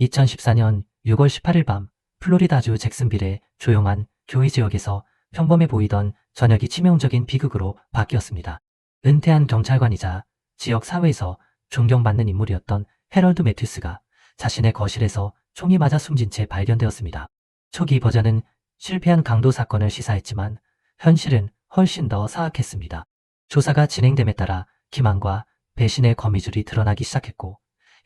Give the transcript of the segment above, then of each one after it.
2014년 6월 18일 밤 플로리다주 잭슨빌의 조용한 교외 지역에서 평범해 보이던 저녁이 치명적인 비극으로 바뀌었습니다. 은퇴한 경찰관이자 지역 사회에서 존경받는 인물이었던 해럴드 매튜스가 자신의 거실에서 총이 맞아 숨진 채 발견되었습니다. 초기 버전은 실패한 강도 사건을 시사했지만 현실은 훨씬 더 사악했습니다. 조사가 진행됨에 따라 기만과 배신의 거미줄이 드러나기 시작했고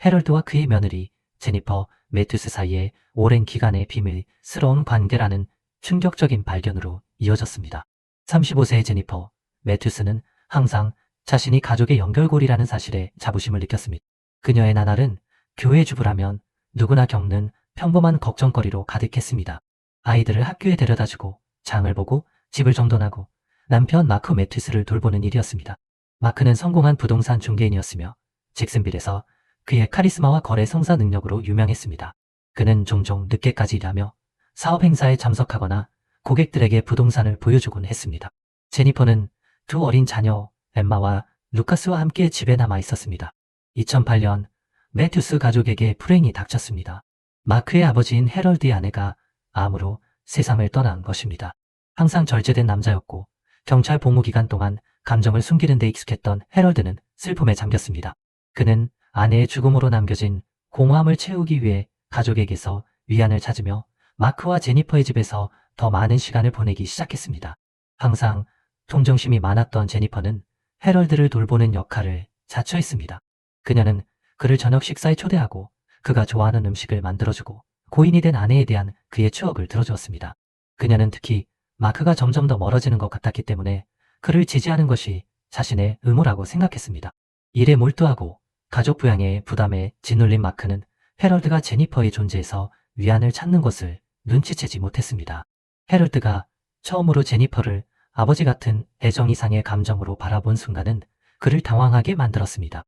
해럴드와 그의 며느리 제니퍼 매튜스 사이에 오랜 기간의 비밀스러운 관계라는 충격적인 발견으로 이어졌습니다. 35세의 제니퍼 매튜스는 항상 자신이 가족의 연결고리라는 사실에 자부심을 느꼈습니다. 그녀의 나날은 교회 주부라면 누구나 겪는 평범한 걱정거리로 가득했습니다. 아이들을 학교에 데려다주고 장을 보고 집을 정돈하고 남편 마크 매튜스를 돌보는 일이었습니다. 마크는 성공한 부동산 중개인이었으며 잭슨빌에서 그의 카리스마와 거래 성사 능력으로 유명했습니다. 그는 종종 늦게까지 일하며 사업 행사에 참석하거나 고객들에게 부동산을 보여주곤 했습니다. 제니퍼는 두 어린 자녀 엠마와 루카스와 함께 집에 남아 있었습니다. 2008년 매튜스 가족에게 불행이 닥쳤습니다. 마크의 아버지인 해럴드의 아내가 암으로 세상을 떠난 것입니다. 항상 절제된 남자였고 경찰 복무 기간 동안 감정을 숨기는 데 익숙했던 해럴드는 슬픔에 잠겼습니다. 그는 아내의 죽음으로 남겨진 공허함을 채우기 위해 가족에게서 위안을 찾으며 마크와 제니퍼의 집에서 더 많은 시간을 보내기 시작했습니다. 항상 동정심이 많았던 제니퍼는 해럴드를 돌보는 역할을 자처했습니다. 그녀는 그를 저녁 식사에 초대하고 그가 좋아하는 음식을 만들어주고 고인이 된 아내에 대한 그의 추억을 들어주었습니다. 그녀는 특히 마크가 점점 더 멀어지는 것 같았기 때문에 그를 지지하는 것이 자신의 의무라고 생각했습니다. 일에 몰두하고 가족 부양의 부담에 짓눌린 마크는 해럴드가 제니퍼의 존재에서 위안을 찾는 것을 눈치채지 못했습니다. 해럴드가 처음으로 제니퍼를 아버지 같은 애정 이상의 감정으로 바라본 순간은 그를 당황하게 만들었습니다.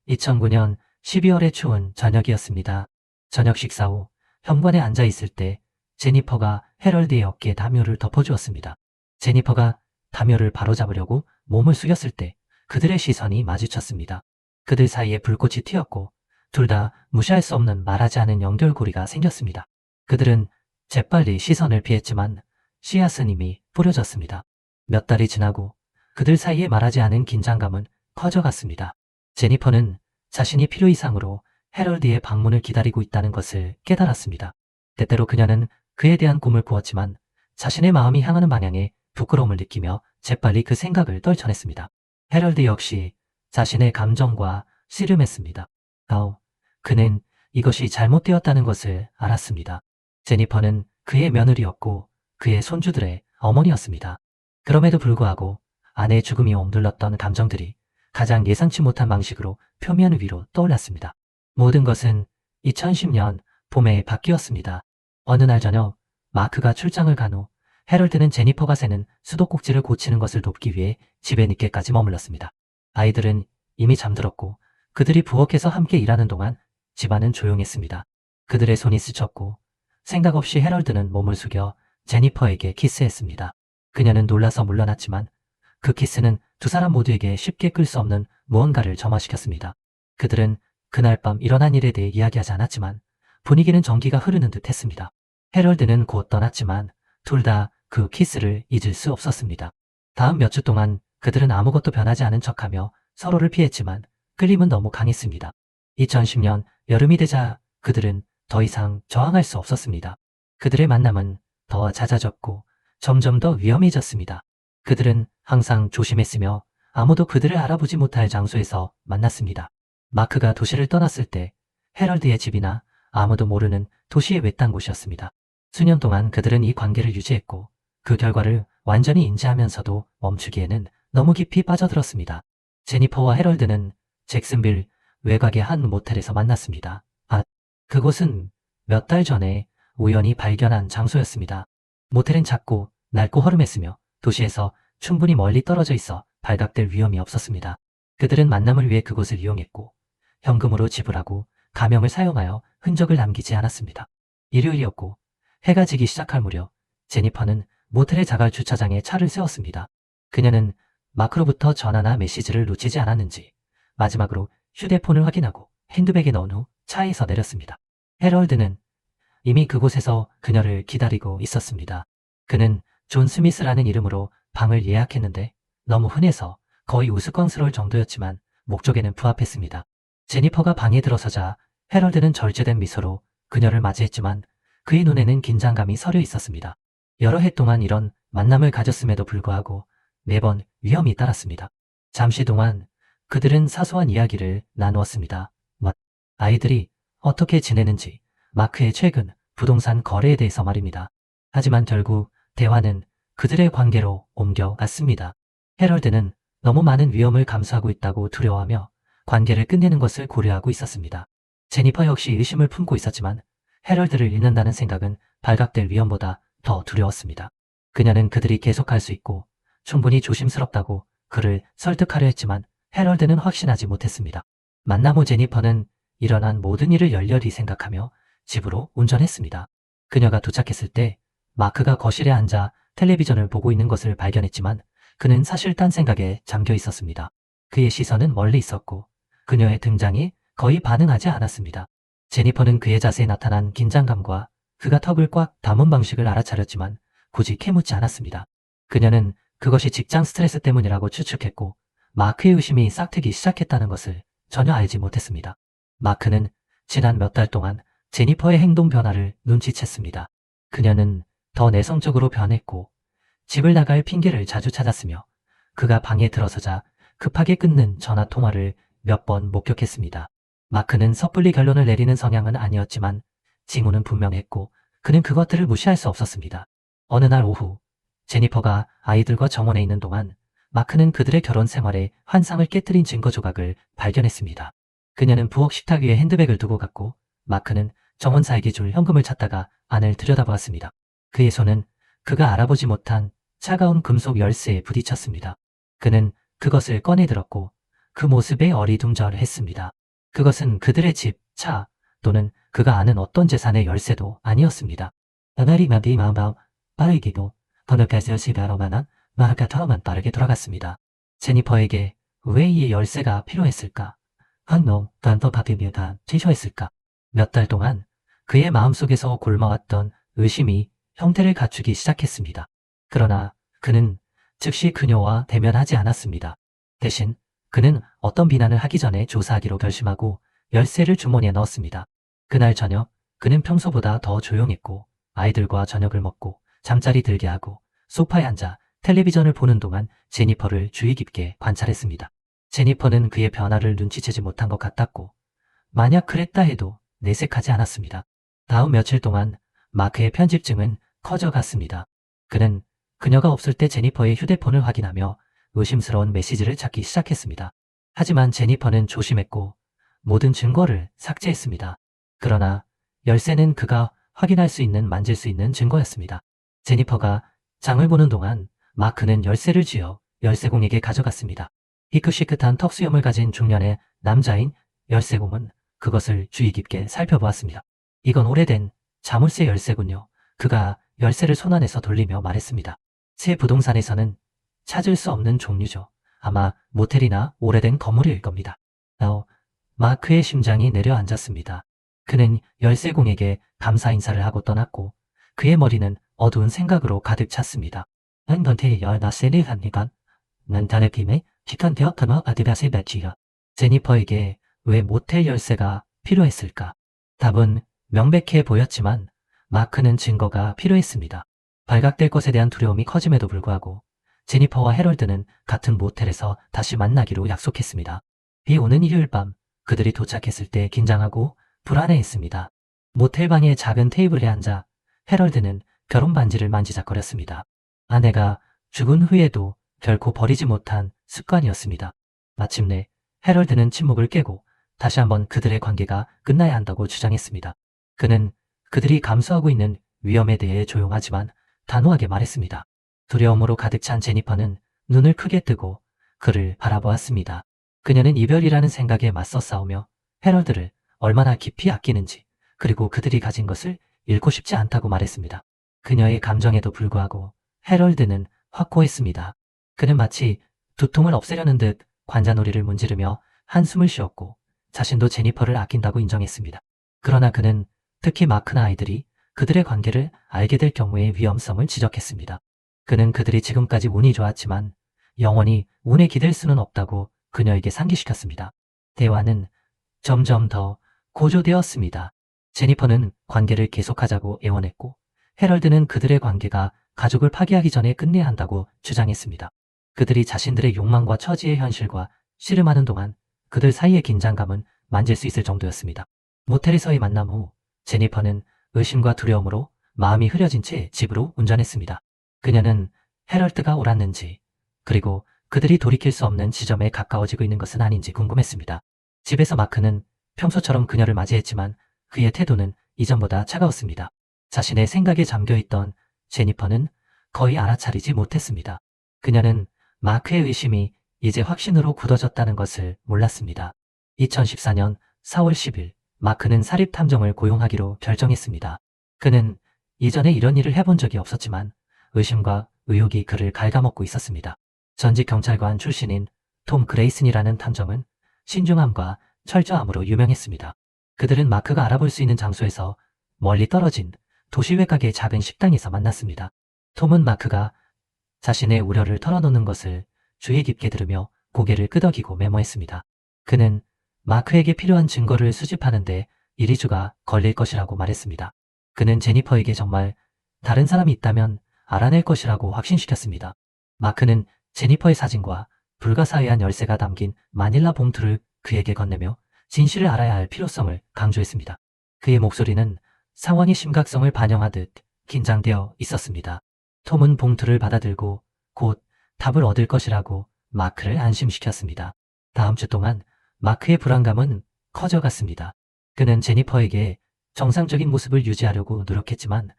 2009년 12월의 추운 저녁이었습니다. 저녁 식사 후 현관에 앉아 있을 때 제니퍼가 해럴드의 어깨에 담요를 덮어주었습니다. 제니퍼가 담요를 바로잡으려고 몸을 숙였을 때 그들의 시선이 마주쳤습니다. 그들 사이에 불꽃이 튀었고 둘 다 무시할 수 없는 말하지 않은 연결고리가 생겼습니다. 그들은 재빨리 시선을 피했지만 씨앗은 이미 뿌려졌습니다. 몇 달이 지나고 그들 사이에 말하지 않은 긴장감은 커져갔습니다. 제니퍼는 자신이 필요 이상으로 해럴드의 방문을 기다리고 있다는 것을 깨달았습니다. 때때로 그녀는 그에 대한 꿈을 꾸었지만 자신의 마음이 향하는 방향에 부끄러움을 느끼며 재빨리 그 생각을 떨쳐냈습니다. 해럴드 역시 자신의 감정과 씨름했습니다. 그는 이것이 잘못되었다는 것을 알았습니다. 제니퍼는 그의 며느리였고 그의 손주들의 어머니였습니다. 그럼에도 불구하고 아내의 죽음이 옮둘렀던 감정들이 가장 예상치 못한 방식으로 표면 위로 떠올랐습니다. 모든 것은 2010년 봄에 바뀌었습니다. 어느 날 저녁 마크가 출장을 간 후 해럴드는 제니퍼가 새는 수도꼭지를 고치는 것을 돕기 위해 집에 늦게까지 머물렀습니다. 아이들은 이미 잠들었고 그들이 부엌에서 함께 일하는 동안 집안은 조용했습니다. 그들의 손이 스쳤고 생각 없이 해럴드는 몸을 숙여 제니퍼에게 키스했습니다. 그녀는 놀라서 물러났지만 그 키스는 두 사람 모두에게 쉽게 끌 수 없는 무언가를 점화시켰습니다. 그들은 그날 밤 일어난 일에 대해 이야기하지 않았지만 분위기는 전기가 흐르는 듯 했습니다. 해럴드는 곧 떠났지만 둘 다 그 키스를 잊을 수 없었습니다. 다음 몇 주 동안 그들은 아무것도 변하지 않은 척하며 서로를 피했지만 끌림은 너무 강했습니다. 2010년 여름이 되자 그들은 더 이상 저항할 수 없었습니다. 그들의 만남은 더 잦아졌고 점점 더 위험해졌습니다. 그들은 항상 조심했으며 아무도 그들을 알아보지 못할 장소에서 만났습니다. 마크가 도시를 떠났을 때 해럴드의 집이나 아무도 모르는 도시의 외딴 곳이었습니다. 수년 동안 그들은 이 관계를 유지했고 그 결과를 완전히 인지하면서도 멈추기에는 너무 깊이 빠져들었습니다. 제니퍼와 해럴드는 잭슨빌 외곽의 한 모텔에서 만났습니다. 그곳은 몇 달 전에 우연히 발견한 장소였습니다. 모텔은 작고 낡고 허름했으며 도시에서 충분히 멀리 떨어져 있어 발각될 위험이 없었습니다. 그들은 만남을 위해 그곳을 이용했고 현금으로 지불하고 가명을 사용하여 흔적을 남기지 않았습니다. 일요일이었고 해가 지기 시작할 무렵 제니퍼는 모텔의 자갈 주차장에 차를 세웠습니다. 그녀는 마크로부터 전화나 메시지를 놓치지 않았는지 마지막으로 휴대폰을 확인하고 핸드백에 넣은 후 차에서 내렸습니다. 해럴드는 이미 그곳에서 그녀를 기다리고 있었습니다. 그는 존 스미스라는 이름으로 방을 예약했는데 너무 흔해서 거의 우스꽝스러울 정도였지만 목적에는 부합했습니다. 제니퍼가 방에 들어서자 해럴드는 절제된 미소로 그녀를 맞이했지만 그의 눈에는 긴장감이 서려 있었습니다. 여러 해 동안 이런 만남을 가졌음에도 불구하고 매번 위험이 따랐습니다. 잠시 동안 그들은 사소한 이야기를 나누었습니다. 아이들이 어떻게 지내는지, 마크의 최근 부동산 거래에 대해서 말입니다. 하지만 결국 대화는 그들의 관계로 옮겨갔습니다. 해럴드는 너무 많은 위험을 감수하고 있다고 두려워하며 관계를 끝내는 것을 고려하고 있었습니다. 제니퍼 역시 의심을 품고 있었지만 해럴드를 잃는다는 생각은 발각될 위험보다 더 두려웠습니다. 그녀는 그들이 계속할 수 있고 충분히 조심스럽다고 그를 설득하려 했지만 해럴드는 확신하지 못했습니다. 만남 후 제니퍼는 일어난 모든 일을 열렬히 생각하며 집으로 운전했습니다. 그녀가 도착했을 때 마크가 거실에 앉아 텔레비전을 보고 있는 것을 발견했지만 그는 사실 딴 생각에 잠겨 있었습니다. 그의 시선은 멀리 있었고 그녀의 등장에 거의 반응하지 않았습니다. 제니퍼는 그의 자세에 나타난 긴장감과 그가 턱을 꽉 다문 방식을 알아차렸지만 굳이 캐묻지 않았습니다. 그녀는 그것이 직장 스트레스 때문이라고 추측했고 마크의 의심이 싹트기 시작했다는 것을 전혀 알지 못했습니다. 마크는 지난 몇 달 동안 제니퍼의 행동 변화를 눈치챘습니다. 그녀는 더 내성적으로 변했고 집을 나갈 핑계를 자주 찾았으며 그가 방에 들어서자 급하게 끊는 전화 통화를 몇 번 목격했습니다. 마크는 섣불리 결론을 내리는 성향은 아니었지만 징후는 분명했고 그는 그것들을 무시할 수 없었습니다. 어느 날 오후 제니퍼가 아이들과 정원에 있는 동안 마크는 그들의 결혼 생활에 환상을 깨뜨린 증거 조각을 발견했습니다. 그녀는 부엌 식탁 위에 핸드백을 두고 갔고 마크는 정원사에게 줄 현금을 찾다가 안을 들여다보았습니다. 그의 손은 그가 알아보지 못한 차가운 금속 열쇠에 부딪혔습니다. 그는 그것을 꺼내들었고 그 모습에 어리둥절했습니다. 그것은 그들의 집, 차 또는 그가 아는 어떤 재산의 열쇠도 아니었습니다. 빠르게도 마크가 더만 빠르게 돌아갔습니다. 제니퍼에게 왜 이 열쇠가 필요했을까? 취소했을까? 몇 달 동안 그의 마음속에서 곪아왔던 의심이 형태를 갖추기 시작했습니다. 그러나 그는 즉시 그녀와 대면하지 않았습니다. 대신 그는 어떤 비난을 하기 전에 조사하기로 결심하고 열쇠를 주머니에 넣었습니다. 그날 저녁 그는 평소보다 더 조용했고 아이들과 저녁을 먹고 잠자리 들게 하고 소파에 앉아 텔레비전을 보는 동안 제니퍼를 주의 깊게 관찰했습니다. 제니퍼는 그의 변화를 눈치채지 못한 것 같았고 만약 그랬다 해도 내색하지 않았습니다. 다음 며칠 동안 마크의 편집증은 커져갔습니다. 그는 그녀가 없을 때 제니퍼의 휴대폰을 확인하며 의심스러운 메시지를 찾기 시작했습니다. 하지만 제니퍼는 조심했고 모든 증거를 삭제했습니다. 그러나 열쇠는 그가 확인할 수 있는 만질 수 있는 증거였습니다. 제니퍼가 장을 보는 동안 마크는 열쇠를 쥐어 열쇠공에게 가져갔습니다. 희끗희끗한 턱수염을 가진 중년의 남자인 열쇠공은 그것을 주의 깊게 살펴보았습니다. 이건 오래된 자물쇠 열쇠군요. 그가 열쇠를 손안에서 돌리며 말했습니다. 새 부동산에서는 찾을 수 없는 종류죠. 아마 모텔이나 오래된 건물일 겁니다. 마크의 심장이 내려앉았습니다. 그는 열쇠공에게 감사 인사를 하고 떠났고 그의 머리는 어두운 생각으로 가득 찼습니다. 제니퍼에게 왜 모텔 열쇠가 필요했을까? 답은 명백해 보였지만 마크는 증거가 필요했습니다. 발각될 것에 대한 두려움이 커짐에도 불구하고 제니퍼와 해럴드는 같은 모텔에서 다시 만나기로 약속했습니다. 비 오는 일요일 밤 그들이 도착했을 때 긴장하고 불안해했습니다. 모텔 방의 작은 테이블에 앉아 해럴드는 결혼 반지를 만지작거렸습니다. 아내가 죽은 후에도 결코 버리지 못한 습관이었습니다. 마침내 해럴드는 침묵을 깨고 다시 한번 그들의 관계가 끝나야 한다고 주장했습니다. 그는 그들이 감수하고 있는 위험에 대해 조용하지만 단호하게 말했습니다. 두려움으로 가득 찬 제니퍼는 눈을 크게 뜨고 그를 바라보았습니다. 그녀는 이별이라는 생각에 맞서 싸우며 해럴드를 얼마나 깊이 아끼는지 그리고 그들이 가진 것을 잃고 싶지 않다고 말했습니다. 그녀의 감정에도 불구하고 해럴드는 확고했습니다. 그는 마치 두통을 없애려는 듯 관자놀이를 문지르며 한숨을 쉬었고 자신도 제니퍼를 아낀다고 인정했습니다. 그러나 그는 특히 마크나 아이들이 그들의 관계를 알게 될 경우의 위험성을 지적했습니다. 그는 그들이 지금까지 운이 좋았지만 영원히 운에 기댈 수는 없다고 그녀에게 상기시켰습니다. 대화는 점점 더 고조되었습니다. 제니퍼는 관계를 계속하자고 애원했고 헤럴드는 그들의 관계가 가족을 파괴하기 전에 끝내야 한다고 주장했습니다. 그들이 자신들의 욕망과 처지의 현실과 씨름하는 동안 그들 사이의 긴장감은 만질 수 있을 정도였습니다. 모텔에서의 만남 후 제니퍼는 의심과 두려움으로 마음이 흐려진 채 집으로 운전했습니다. 그녀는 헤럴드가 옳았는지 그리고 그들이 돌이킬 수 없는 지점에 가까워지고 있는 것은 아닌지 궁금했습니다. 집에서 마크는 평소처럼 그녀를 맞이했지만 그의 태도는 이전보다 차가웠습니다. 자신의 생각에 잠겨있던 제니퍼는 거의 알아차리지 못했습니다. 그녀는 마크의 의심이 이제 확신으로 굳어졌다는 것을 몰랐습니다. 2014년 4월 10일 마크는 사립탐정을 고용하기로 결정했습니다. 그는 이전에 이런 일을 해본 적이 없었지만 의심과 의혹이 그를 갉아먹고 있었습니다. 전직 경찰관 출신인 톰 그레이슨이라는 탐정은 신중함과 철저함으로 유명했습니다. 그들은 마크가 알아볼 수 있는 장소에서 멀리 떨어진 도시 외곽의 작은 식당에서 만났습니다. 톰은 마크가 자신의 우려를 털어놓는 것을 주의 깊게 들으며 고개를 끄덕이고 메모했습니다. 그는 마크에게 필요한 증거를 수집하는데 1~2주가 걸릴 것이라고 말했습니다. 그는 제니퍼에게 정말 다른 사람이 있다면 알아낼 것이라고 확신시켰습니다. 마크는 제니퍼의 사진과 불가사의한 열쇠가 담긴 마닐라 봉투를 그에게 건네며 진실을 알아야 할 필요성을 강조했습니다. 그의 목소리는 상황의 심각성을 반영하듯 긴장되어 있었습니다. 톰은 봉투를 받아들고 곧 답을 얻을 것이라고 마크를 안심시켰습니다. 다음 주 동안 마크의 불안감은 커져갔습니다. 그는 제니퍼에게 정상적인 모습을 유지하려고 노력했지만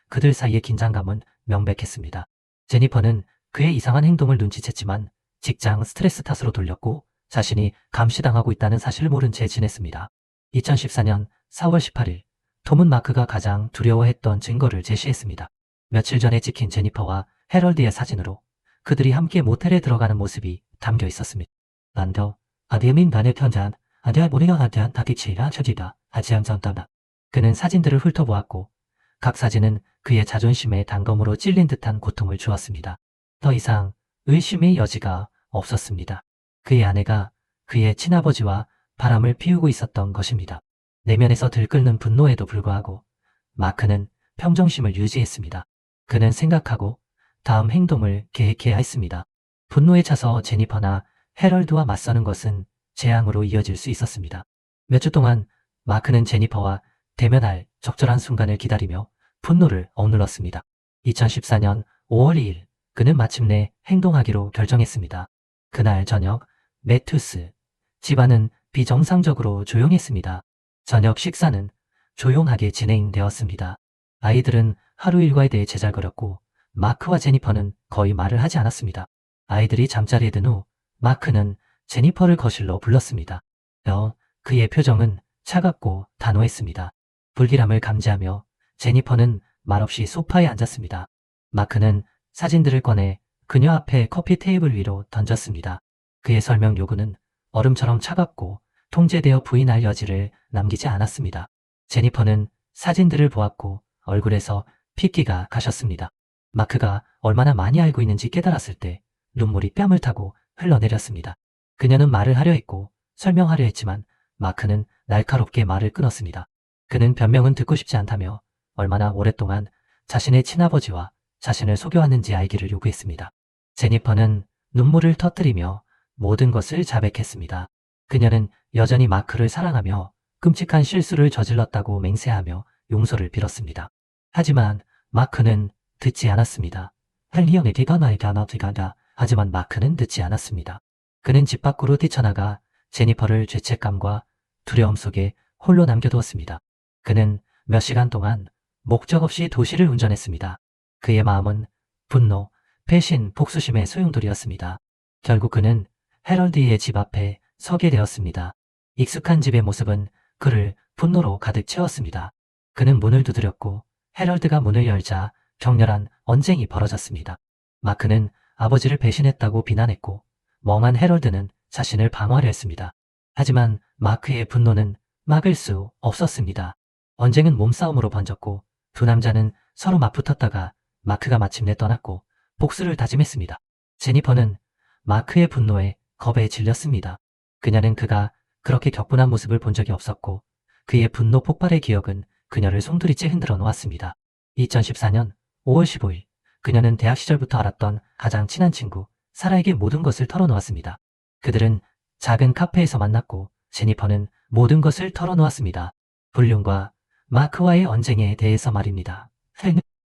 그들 사이의 긴장감은 명백했습니다. 제니퍼는 그의 이상한 행동을 눈치챘지만 직장 스트레스 탓으로 돌렸고 자신이 감시당하고 있다는 사실을 모른 채 지냈습니다. 2014년 4월 18일 톰은 마크가 가장 두려워했던 증거를 제시했습니다. 며칠 전에 찍힌 제니퍼와 헤럴드의 사진으로 그들이 함께 모텔에 들어가는 모습이 담겨 있었습니다. 난더 아디민 반의 편잔 아디아 모리가 아디안 다기치라 처지다 하지 않았다. 그는 사진들을 훑어보았고 각 사진은 그의 자존심에 단검으로 찔린 듯한 고통을 주었습니다. 더 이상 의심의 여지가 없었습니다. 그의 아내가 그의 친아버지와 바람을 피우고 있었던 것입니다. 내면에서 들끓는 분노에도 불구하고 마크는 평정심을 유지했습니다. 그는 생각하고 다음 행동을 계획해야 했습니다. 분노에 차서 제니퍼나 헤럴드와 맞서는 것은 재앙으로 이어질 수 있었습니다. 몇 주 동안 마크는 제니퍼와 대면할 적절한 순간을 기다리며 분노를 억눌렀습니다. 2014년 5월 2일 그는 마침내 행동하기로 결정했습니다. 그날 저녁 매튜스 집안은 비정상적으로 조용했습니다. 저녁 식사는 조용하게 진행되었습니다. 아이들은 하루 일과에 대해 제잘거렸고 마크와 제니퍼는 거의 말을 하지 않았습니다. 아이들이 잠자리에 든 후 마크는 제니퍼를 거실로 불렀습니다. 그의 표정은 차갑고 단호했습니다. 불길함을 감지하며 제니퍼는 말없이 소파에 앉았습니다. 마크는 사진들을 꺼내 그녀 앞에 커피 테이블 위로 던졌습니다. 그의 설명 요구는 얼음처럼 차갑고 통제되어 부인할 여지를 남기지 않았습니다. 제니퍼는 사진들을 보았고 얼굴에서 핏기가 가셨습니다. 마크가 얼마나 많이 알고 있는지 깨달았을 때 눈물이 뺨을 타고 흘러내렸습니다. 그녀는 말을 하려 했고 설명하려 했지만 마크는 날카롭게 말을 끊었습니다. 그는 변명은 듣고 싶지 않다며 얼마나 오랫동안 자신의 친아버지와 자신을 속여왔는지 알기를 요구했습니다. 제니퍼는 눈물을 터뜨리며 모든 것을 자백했습니다. 그녀는 여전히 마크를 사랑하며 끔찍한 실수를 저질렀다고 맹세하며 용서를 빌었습니다. 하지만 마크는 듣지 않았습니다. 하지만 마크는 듣지 않았습니다. 그는 집 밖으로 뛰쳐나가 제니퍼를 죄책감과 두려움 속에 홀로 남겨두었습니다. 그는 몇 시간 동안 목적 없이 도시를 운전했습니다. 그의 마음은 분노, 배신, 복수심의 소용돌이였습니다. 결국 그는 헤럴드의 집 앞에 서게 되었습니다. 익숙한 집의 모습은 그를 분노로 가득 채웠습니다. 그는 문을 두드렸고 헤럴드가 문을 열자 격렬한 언쟁이 벌어졌습니다. 마크는 아버지를 배신했다고 비난했고 멍한 헤럴드는 자신을 방어하려 했습니다. 하지만 마크의 분노는 막을 수 없었습니다. 언쟁은 몸싸움으로 번졌고 두 남자는 서로 맞붙었다가 마크가 마침내 떠났고 복수를 다짐했습니다. 제니퍼는 마크의 분노에 겁에 질렸습니다. 그녀는 그가 그렇게 격분한 모습을 본 적이 없었고 그의 분노 폭발의 기억은 그녀를 송두리째 흔들어 놓았습니다. 2014년 5월 15일 그녀는 대학 시절부터 알았던 가장 친한 친구 사라에게 모든 것을 털어놓았습니다. 그들은 작은 카페에서 만났고 제니퍼는 모든 것을 털어놓았습니다. 불륜과 마크와의 언쟁에 대해서 말입니다.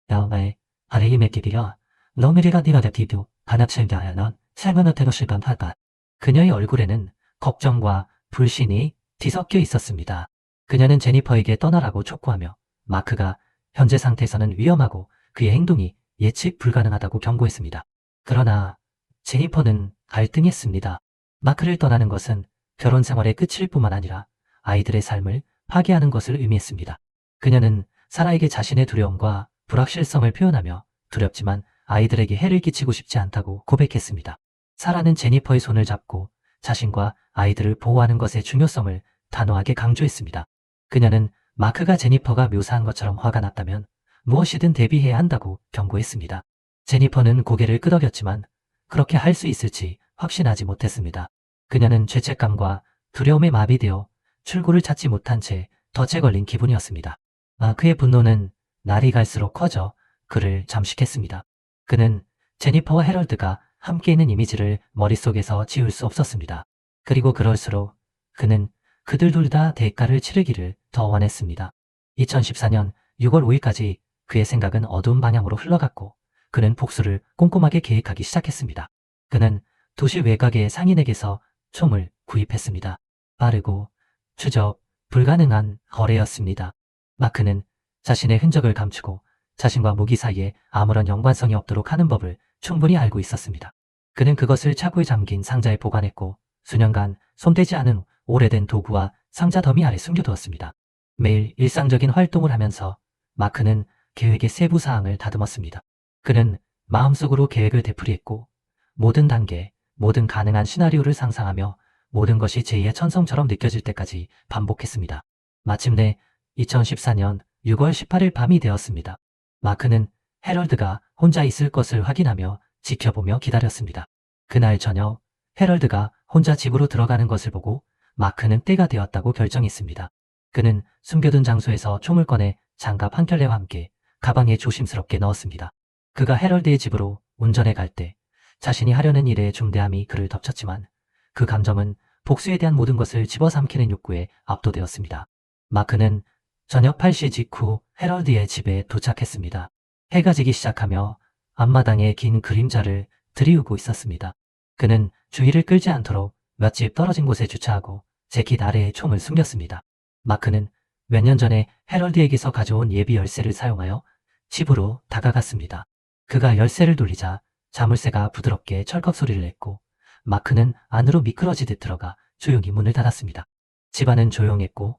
다음에 아래임의 기비가 너미리가 네가 냅디도 반합실다야넌 삶은 어태도 실감하다. 그녀의 얼굴에는 걱정과 불신이 뒤섞여 있었습니다. 그녀는 제니퍼에게 떠나라고 촉구하며 마크가 현재 상태에서는 위험하고 그의 행동이 예측 불가능하다고 경고했습니다. 그러나 제니퍼는 갈등했습니다. 마크를 떠나는 것은 결혼 생활의 끝일 뿐만 아니라 아이들의 삶을 파괴하는 것을 의미했습니다. 그녀는 사라에게 자신의 두려움과 불확실성을 표현하며 두렵지만 아이들에게 해를 끼치고 싶지 않다고 고백했습니다. 사라는 제니퍼의 손을 잡고 자신과 아이들을 보호하는 것의 중요성을 단호하게 강조했습니다. 그녀는 마크가 제니퍼가 묘사한 것처럼 화가 났다면 무엇이든 대비해야 한다고 경고했습니다. 제니퍼는 고개를 끄덕였지만 그렇게 할 수 있을지 확신하지 못했습니다. 그녀는 죄책감과 두려움에 마비되어 출구를 찾지 못한 채 덫에 걸린 기분이었습니다. 마크의 분노는 날이 갈수록 커져 그를 잠식했습니다. 그는 제니퍼와 해럴드가 함께 있는 이미지를 머릿속에서 지울 수 없었습니다. 그리고 그럴수록 그는 그들 둘 다 대가를 치르기를 더 원했습니다. 2014년 6월 5일까지 그의 생각은 어두운 방향으로 흘러갔고 그는 복수를 꼼꼼하게 계획하기 시작했습니다. 그는 도시 외곽의 상인에게서 총을 구입했습니다. 빠르고 추적 불가능한 거래였습니다. 마크는 자신의 흔적을 감추고 자신과 무기 사이에 아무런 연관성이 없도록 하는 법을 충분히 알고 있었습니다. 그는 그것을 차고에 잠긴 상자에 보관했고 수년간 손대지 않은 오래된 도구와 상자 더미 아래 숨겨두었습니다. 매일 일상적인 활동을 하면서 마크는 계획의 세부 사항을 다듬었습니다. 그는 마음속으로 계획을 되풀이했고 모든 단계, 모든 가능한 시나리오를 상상하며 모든 것이 제2의 천성처럼 느껴질 때까지 반복했습니다. 마침내 2014년 6월 18일 밤이 되었습니다. 마크는 해럴드가 혼자 있을 것을 확인하며 지켜보며 기다렸습니다. 그날 저녁 해럴드가 혼자 집으로 들어가는 것을 보고 마크는 때가 되었다고 결정했습니다. 그는 숨겨둔 장소에서 총을 꺼내 장갑 한 켤레와 함께 가방에 조심스럽게 넣었습니다. 그가 해럴드의 집으로 운전해 갈 때 자신이 하려는 일의 중대함이 그를 덮쳤지만 그 감정은 복수에 대한 모든 것을 집어삼키는 욕구에 압도되었습니다. 마크는 저녁 8시 직후 해럴드의 집에 도착했습니다. 해가 지기 시작하며 앞마당에 긴 그림자를 들이우고 있었습니다. 그는 주의를 끌지 않도록 몇 집 떨어진 곳에 주차하고 재킷 아래에 총을 숨겼습니다. 마크는 몇 년 전에 해럴드에게서 가져온 예비 열쇠를 사용하여 집으로 다가갔습니다. 그가 열쇠를 돌리자 자물쇠가 부드럽게 철컥 소리를 냈고 마크는 안으로 미끄러지듯 들어가 조용히 문을 닫았습니다. 집안은 조용했고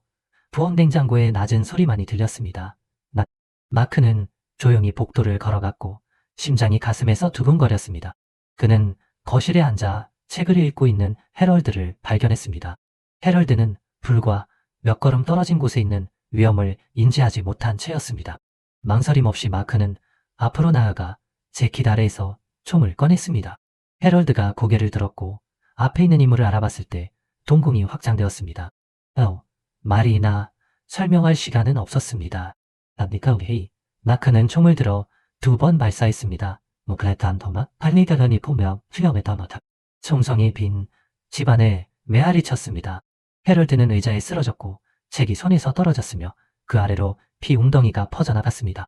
부엌 냉장고의 낮은 소리만이 들렸습니다. 마크는 조용히 복도를 걸어갔고 심장이 가슴에서 두근거렸습니다. 그는 거실에 앉아 책을 읽고 있는 해럴드를 발견했습니다. 해럴드는 불과 몇 걸음 떨어진 곳에 있는 위험을 인지하지 못한 채였습니다. 망설임 없이 마크는 앞으로 나아가 재킷 아래에서 총을 꺼냈습니다. 해럴드가 고개를 들었고 앞에 있는 인물을 알아봤을 때 동공이 확장되었습니다. 말이나 설명할 시간은 없었습니다. 마크는 총을 들어 2번 발사했습니다. 팔리다더니 보며 수염에 담아다. 총성이 빈 집안에 메아리 쳤습니다. 해럴드는 의자에 쓰러졌고 책이 손에서 떨어졌으며 그 아래로 피 웅덩이가 퍼져나갔습니다.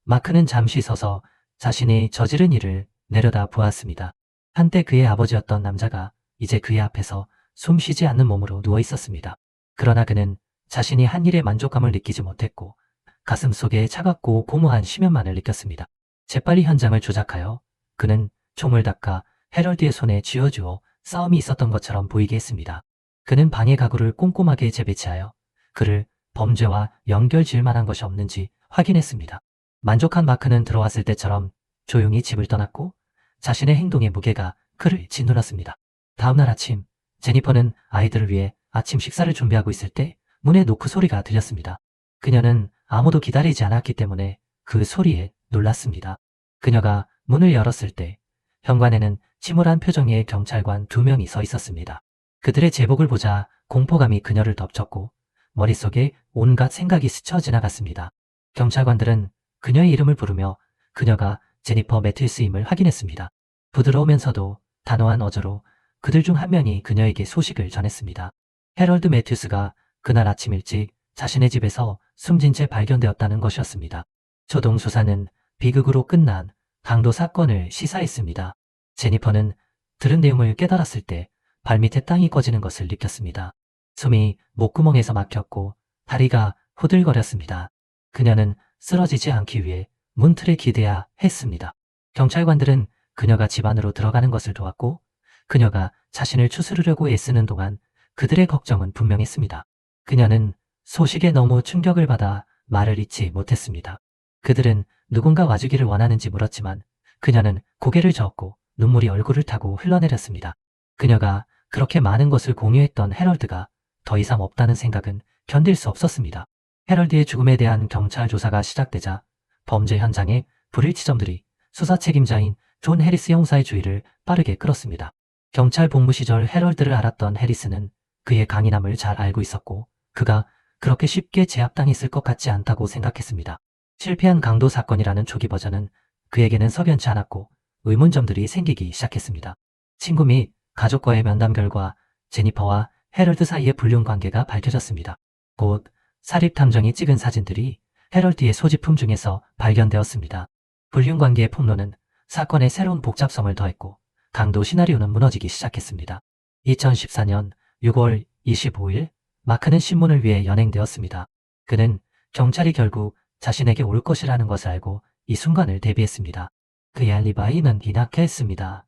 마크는 잠시 서서 자신이 저지른 일을 내려다 보았습니다. 한때 그의 아버지였던 남자가 이제 그의 앞에서 숨쉬지 않는 몸으로 누워 있었습니다. 그러나 그는 자신이 한 일에 만족감을 느끼지 못했고 가슴 속에 차갑고 고무한 심연만을 느꼈습니다. 재빨리 현장을 조작하여 그는 총을 닦아 해럴드의 손에 쥐어주어 싸움이 있었던 것처럼 보이게 했습니다. 그는 방해 가구를 꼼꼼하게 재배치하여 그를 범죄와 연결 지을 만한 것이 없는지 확인했습니다. 만족한 마크는 들어왔을 때처럼 조용히 집을 떠났고 자신의 행동의 무게가 그를 짓눌렀습니다. 다음날 아침 제니퍼는 아이들을 위해 아침 식사를 준비하고 있을 때 문에 노크 소리가 들렸습니다. 그녀는 아무도 기다리지 않았기 때문에 그 소리에 놀랐습니다. 그녀가 문을 열었을 때 현관에는 침울한 표정의 경찰관 2명이 서 있었습니다. 그들의 제복을 보자 공포감이 그녀를 덮쳤고 머릿속에 온갖 생각이 스쳐 지나갔습니다. 경찰관들은 그녀의 이름을 부르며 그녀가 제니퍼 매튜스임을 확인했습니다. 부드러우면서도 단호한 어조로 그들 중 한 명이 그녀에게 소식을 전했습니다. 해럴드 매튜스가 그날 아침 일찍 자신의 집에서 숨진 채 발견되었다는 것이었습니다. 초동 수사는 비극으로 끝난 강도 사건을 시사했습니다. 제니퍼는 들은 내용을 깨달았을 때 발밑에 땅이 꺼지는 것을 느꼈습니다. 숨이 목구멍에서 막혔고 다리가 후들거렸습니다. 그녀는 쓰러지지 않기 위해 문틀에 기대야 했습니다. 경찰관들은 그녀가 집 안으로 들어가는 것을 도왔고 그녀가 자신을 추스르려고 애쓰는 동안 그들의 걱정은 분명했습니다. 그녀는 소식에 너무 충격을 받아 말을 잇지 못했습니다. 그들은 누군가 와주기를 원하는지 물었지만 그녀는 고개를 저었고 눈물이 얼굴을 타고 흘러내렸습니다. 그녀가 그렇게 많은 것을 공유했던 해럴드가 더 이상 없다는 생각은 견딜 수 없었습니다. 해럴드의 죽음에 대한 경찰 조사가 시작되자 범죄 현장의 불일치점들이 수사 책임자인 존 해리스 형사의 주의를 빠르게 끌었습니다. 경찰 복무 시절 해럴드를 알았던 해리스는 그의 강인함을 잘 알고 있었고 그가 그렇게 쉽게 제압당했을 것 같지 않다고 생각했습니다. 실패한 강도 사건이라는 초기 버전은 그에게는 석연치 않았고 의문점들이 생기기 시작했습니다. 친구 및 가족과의 면담 결과 제니퍼와 해럴드 사이의 불륜 관계가 밝혀졌습니다. 곧 사립탐정이 찍은 사진들이 해럴드의 소지품 중에서 발견되었습니다. 불륜 관계의 폭로는 사건에 새로운 복잡성을 더했고 강도 시나리오는 무너지기 시작했습니다. 2014년 6월 25일 마크는 신문을 위해 연행되었습니다. 그는 경찰이 결국 자신에게 올 것이라는 것을 알고 이 순간을 대비했습니다. 그의 알리바이는 희낙했습니다.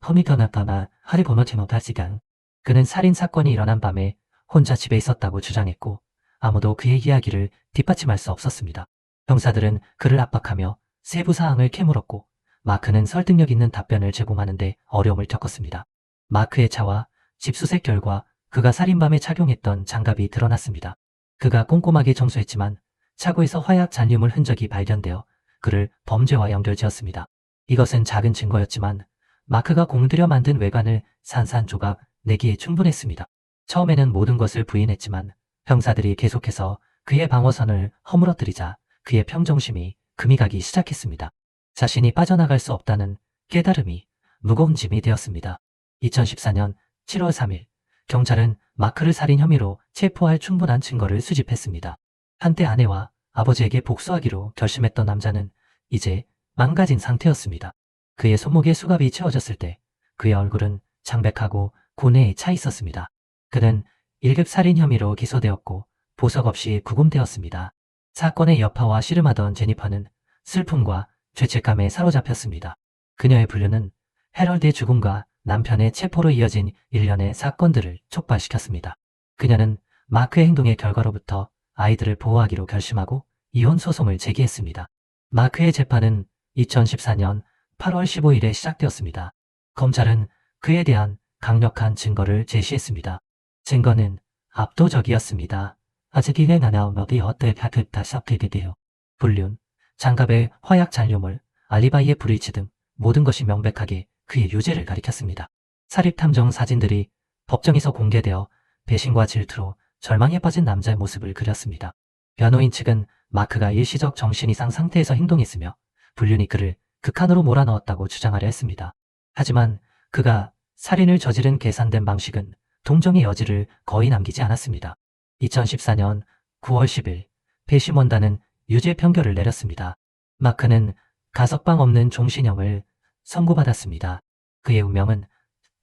허미터나타나 하리 번호체 못할 시간. 그는 살인사건이 일어난 밤에 혼자 집에 있었다고 주장했고 아무도 그의 이야기를 뒷받침할 수 없었습니다. 형사들은 그를 압박하며 세부 사항을 캐물었고 마크는 설득력 있는 답변을 제공하는데 어려움을 겪었습니다. 마크의 차와 집 수색 결과 그가 살인밤에 착용했던 장갑이 드러났습니다. 그가 꼼꼼하게 청소했지만 차고에서 화약 잔류물 흔적이 발견되어 그를 범죄와 연결지었습니다. 이것은 작은 증거였지만 마크가 공들여 만든 외관을 산산조각 내기에 충분했습니다. 처음에는 모든 것을 부인했지만 형사들이 계속해서 그의 방어선을 허물어뜨리자 그의 평정심이 금이 가기 시작했습니다. 자신이 빠져나갈 수 없다는 깨달음이 무거운 짐이 되었습니다. 2014년 7월 3일 경찰은 마크를 살인 혐의로 체포할 충분한 증거를 수집했습니다. 한때 아내와 아버지에게 복수하기로 결심했던 남자는 이제 망가진 상태였습니다. 그의 손목에 수갑이 채워졌을 때 그의 얼굴은 창백하고 고뇌에 차 있었습니다. 그는 1급 살인 혐의로 기소되었고 보석 없이 구금되었습니다. 사건의 여파와 씨름하던 제니퍼는 슬픔과 죄책감에 사로잡혔습니다. 그녀의 불륜은 해럴드의 죽음과 남편의 체포로 이어진 일련의 사건들을 촉발시켰습니다. 그녀는 마크의 행동의 결과로부터 아이들을 보호하기로 결심하고 이혼 소송을 제기했습니다. 마크의 재판은 2014년 8월 15일에 시작되었습니다. 검찰은 그에 대한 강력한 증거를 제시했습니다. 증거는 압도적이었습니다. 아직이네 나나오너비 어때 다듣다 섭리되대요. 불륜, 장갑의 화약 잔류물, 알리바이의 불일치 등 모든 것이 명백하게 그의 유죄를 가리켰습니다. 사립탐정 사진들이 법정에서 공개되어 배신과 질투로 절망에 빠진 남자의 모습을 그렸습니다. 변호인 측은 마크가 일시적 정신 이상 상태에서 행동했으며 불륜이 그를 극한으로 몰아넣었다고 주장하려 했습니다. 하지만 그가 살인을 저지른 계산된 방식은 동정의 여지를 거의 남기지 않았습니다. 2014년 9월 10일 배심원단은 유죄 판결을 내렸습니다. 마크는 가석방 없는 종신형을 선고받았습니다. 그의 운명은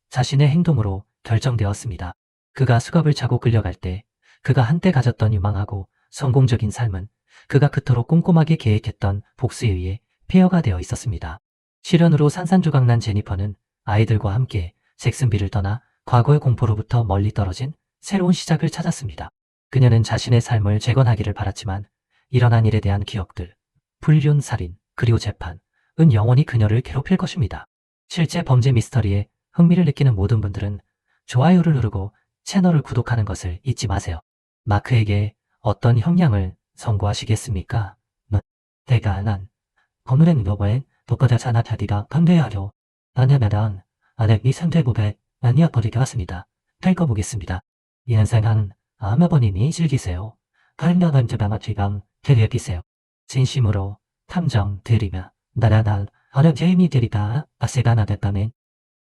자신의 행동으로 결정되었습니다. 그가 수갑을 차고 끌려갈 때 그가 한때 가졌던 유망하고 성공적인 삶은 그가 그토록 꼼꼼하게 계획했던 복수에 의해 폐허가 되어 있었습니다. 시련으로 산산조각난 제니퍼는 아이들과 함께 잭슨빌을 떠나 과거의 공포로부터 멀리 떨어진 새로운 시작을 찾았습니다. 그녀는 자신의 삶을 재건하기를 바랐지만 일어난 일에 대한 기억들, 불륜, 살인, 그리고 재판은 영원히 그녀를 괴롭힐 것입니다. 실제 범죄 미스터리에 흥미를 느끼는 모든 분들은 좋아요를 누르고 채널을 구독하는 것을 잊지 마세요. 마크에게 어떤 형량을 선고하시겠습니까? 대가난 건물의 누더버엔 독거자 나타디가 강대하려 아냐면은 안에 이 상대부배 아니야 버리게 왔습니다. 탈거 보겠습니다. 인생한 아마버님이 즐기세요. 가능한 제방아치방 대리해피세요. 진심으로 탐정 드리며 나라날 어렵 제임이 드리다 아세가 나됐다면